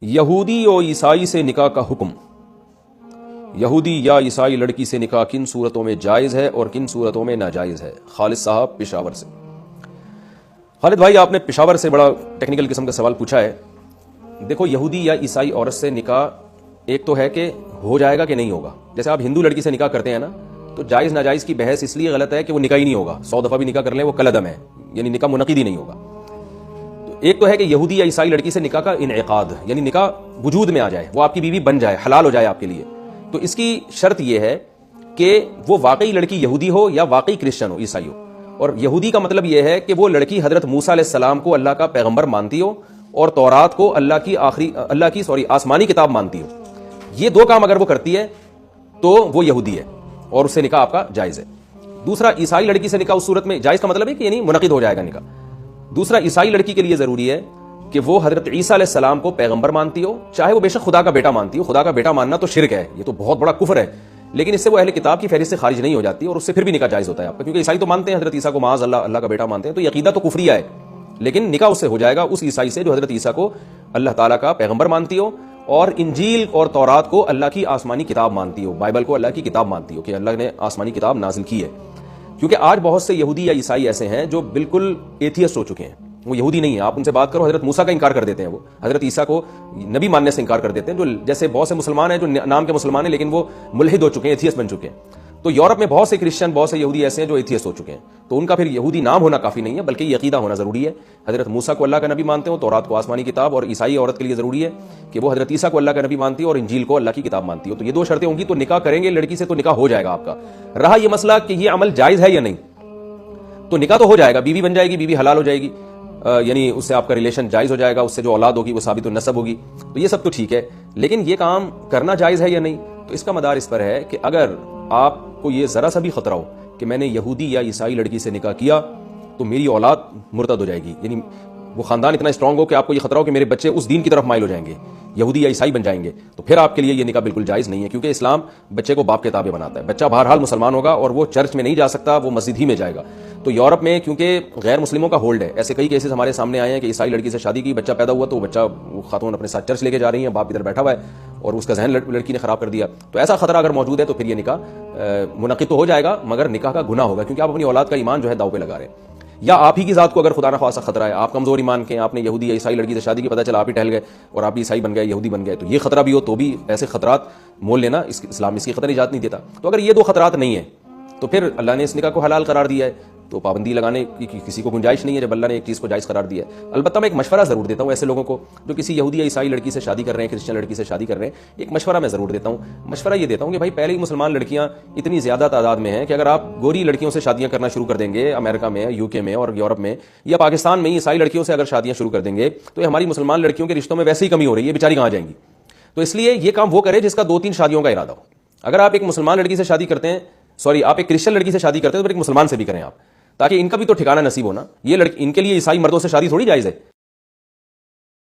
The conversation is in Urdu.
یہودی اور عیسائی سے نکاح کا حکم۔ یہودی یا عیسائی لڑکی سے نکاح کن صورتوں میں جائز ہے اور کن صورتوں میں ناجائز ہے؟ خالد صاحب پشاور سے۔ خالد بھائی، آپ نے پشاور سے بڑا ٹیکنیکل قسم کا سوال پوچھا ہے۔ دیکھو، یہودی یا عیسائی عورت سے نکاح ایک تو ہے کہ ہو جائے گا کہ نہیں ہوگا۔ جیسے آپ ہندو لڑکی سے نکاح کرتے ہیں نا، تو جائز ناجائز کی بحث اس لیے غلط ہے کہ وہ نکاح ہی نہیں ہوگا، 100 دفعہ بھی نکاح کر لیں وہ کل عدم ہے، یعنی نکاح منعقد ہی نہیں ہوگا۔ تو ایک تو ہے کہ یہودی یا عیسائی لڑکی سے نکاح کا انعقاد، یعنی نکاح وجود میں آ جائے، وہ آپ کی بیوی بن جائے، حلال ہو جائے آپ کے لیے۔ تو اس کی شرط یہ ہے کہ وہ واقعی لڑکی یہودی ہو یا واقعی کرسچن ہو، عیسائی ہو۔ اور یہودی کا مطلب یہ ہے کہ وہ لڑکی حضرت موسیٰ علیہ السلام کو اللہ کا پیغمبر مانتی ہو اور تورات کو اللہ کی آسمانی کتاب مانتی ہو۔ یہ دو کام اگر وہ کرتی ہے تو وہ یہودی ہے اور اس سے نکاح آپ کا جائز ہے۔ دوسرا، عیسائی لڑکی سے نکاح اس صورت میں جائز کا مطلب ہے کہ یعنی منعقد ہو جائے گا نکاح۔ دوسرا، عیسائی لڑکی کے لیے ضروری ہے کہ وہ حضرت عیسیٰ علیہ السلام کو پیغمبر مانتی ہو، چاہے وہ بے شک خدا کا بیٹا مانتی ہو۔ خدا کا بیٹا ماننا تو شرک ہے، یہ تو بہت بڑا کفر ہے، لیکن اس سے وہ اہل کتاب کی فہرست سے خارج نہیں ہو جاتی اور اس سے پھر بھی نکاح جائز ہوتا ہے آپ کا، کیونکہ عیسائی تو مانتے ہیں حضرت عیسیٰ کو معاذ اللہ کا بیٹا مانتے ہیں، تو یہ عقیدہ تو کفریہ ہے، لیکن نکاح اس سے ہو جائے گا، اس عیسائی سے جو حضرت عیسیٰ کو اللہ تعالیٰ کا پیغمبر مانتی ہو اور انجیل اور تورات کو اللہ کی آسمانی کتاب مانتی ہو، بائبل کو اللہ کی کتاب مانتی ہو کہ اللہ نے آسمانی کتاب نازل کی ہے۔ کیونکہ آج بہت سے یہودی یا عیسائی ایسے ہیں جو بالکل ایتھیسٹ ہو چکے ہیں، وہ یہودی نہیں ہیں، آپ ان سے بات کرو حضرت موسیٰ کا انکار کر دیتے ہیں، وہ حضرت عیسیٰ کو نبی ماننے سے انکار کر دیتے ہیں، جو جیسے بہت سے مسلمان ہیں جو نام کے مسلمان ہیں لیکن وہ ملحد ہو چکے ہیں، ایتھیسٹ بن چکے ہیں۔ تو یورپ میں بہت سے کرسچن، بہت سے یہودی ایسے ہیں جو ایتھیسٹ ہو چکے ہیں، تو ان کا پھر یہودی نام ہونا کافی نہیں ہے بلکہ یہ عقیدہ ہونا ضروری ہے۔ حضرت موسیٰ کو اللہ کا نبی مانتے ہو، تورات کو آسمانی کتاب، اور عیسائی عورت کے لیے ضروری ہے کہ وہ حضرت عیسیٰ کو اللہ کا نبی مانتی ہو اور انجیل کو اللہ کی کتاب مانتی ہو۔ تو یہ دو شرطیں ہوں گی تو نکاح کریں گے لڑکی سے تو نکاح ہو جائے گا آپ کا۔ رہا یہ مسئلہ کہ یہ عمل جائز ہے یا نہیں، تو نکاح تو ہو جائے گا، بیوی بن جائے گی، بیوی حلال ہو جائے گی، یعنی اس سے آپ کا ریلیشن جائز ہو جائے گا، اس سے جو اولاد ہوگی وہ ثابت النسب ہوگی، تو یہ سب تو ٹھیک ہے۔ لیکن یہ کام کرنا جائز ہے یا نہیں، تو اس کا مدار اس پر ہے کہ اگر آپ کو یہ ذرا سا بھی خطرہ ہو کہ میں نے یہودی یا عیسائی لڑکی سے نکاح کیا تو میری اولاد مرتد ہو جائے گی، یعنی وہ خاندان اتنا اسٹرانگ ہو کہ آپ کو یہ خطرہ ہو کہ میرے بچے اس دین کی طرف مائل ہو جائیں گے، یہودی یا عیسائی بن جائیں گے، تو پھر آپ کے لیے یہ نکاح بالکل جائز نہیں ہے، کیونکہ اسلام بچے کو باپ کے تابع بناتا ہے۔ بچہ بہرحال مسلمان ہوگا اور وہ چرچ میں نہیں جا سکتا، وہ مسجد ہی میں جائے گا۔ تو یورپ میں کیونکہ غیر مسلموں کا ہولڈ ہے، ایسے کئی کیسز ہمارے سامنے آئے ہیں کہ عیسائی لڑکی سے شادی کی، بچہ پیدا ہوا تو بچہ خاتون اپنے ساتھ چرچ لے کے جا رہی ہیں، باپ ادھر بیٹھا ہوا ہے اور اس کا ذہن لڑکی نے خراب کر دیا۔ تو ایسا خطرہ اگر موجود ہے تو پھر یہ نکاح منعقد تو ہو جائے گا مگر نکاح کا گناہ ہوگا، کیونکہ آپ اپنی اولاد کا ایمان جو ہے داؤ پہ لگا رہے ہیں، یا آپ ہی کی ذات کو اگر خدا نخواستہ خطرہ ہے، آپ کمزور ایمان کے، آپ نے یہودی یا عیسائی لڑکی سے شادی کی، پتہ چلا آپ ہی ٹہل گئے اور آپ بھی عیسائی بن گئے، یہودی بن گئے، تو یہ خطرہ بھی ہو تو بھی ایسے خطرات مول لینا اسلام اس کی خطرہ اجازت نہیں دیتا۔ تو اگر یہ دو خطرات نہیں ہیں تو پھر اللہ نے اس نکاح کو حلال قرار دیا ہے، تو پابندی لگانے کی کسی کو گنجائش نہیں ہے جب اللہ نے ایک چیز کو جائز قرار دیا ہے۔ البتہ میں ایک مشورہ ضرور دیتا ہوں ایسے لوگوں کو جو کسی یہودی یا عیسائی لڑکی سے شادی کر رہے ہیں، کرسچن لڑکی سے شادی کر رہے ہیں، ایک مشورہ میں ضرور دیتا ہوں۔ مشورہ یہ دیتا ہوں کہ بھائی پہلے ہی مسلمان لڑکیاں اتنی زیادہ تعداد میں ہیں کہ اگر آپ گوری لڑکیوں سے شادیاں کرنا شروع کر دیں گے امریکہ میں، یو کے میں اور یورپ میں یا پاکستان میں ہی عیسائی لڑکیوں سے اگر شادیاں شروع کر دیں گے تو یہ ہماری مسلمان لڑکیوں کے رشتوں میں ویسے ہی کمی ہو رہی ہے، بیچاری کہاں جائیں گی؟ تو اس لیے یہ کام وہ کرے جس کا 2-3 شادیوں کا ارادہ ہو۔ اگر آپ ایک مسلمان لڑکی سے شادی کرتے ہیں، آپ ایک کرسچن لڑکی سے شادی کرتے ہیں تو پھر ایک مسلمان سے بھی کریں آپ، تاکہ ان کا بھی تو ٹھکانہ نصیب ہونا۔ یہ ان کے لیے عیسائی مردوں سے شادی تھوڑی جائز ہے،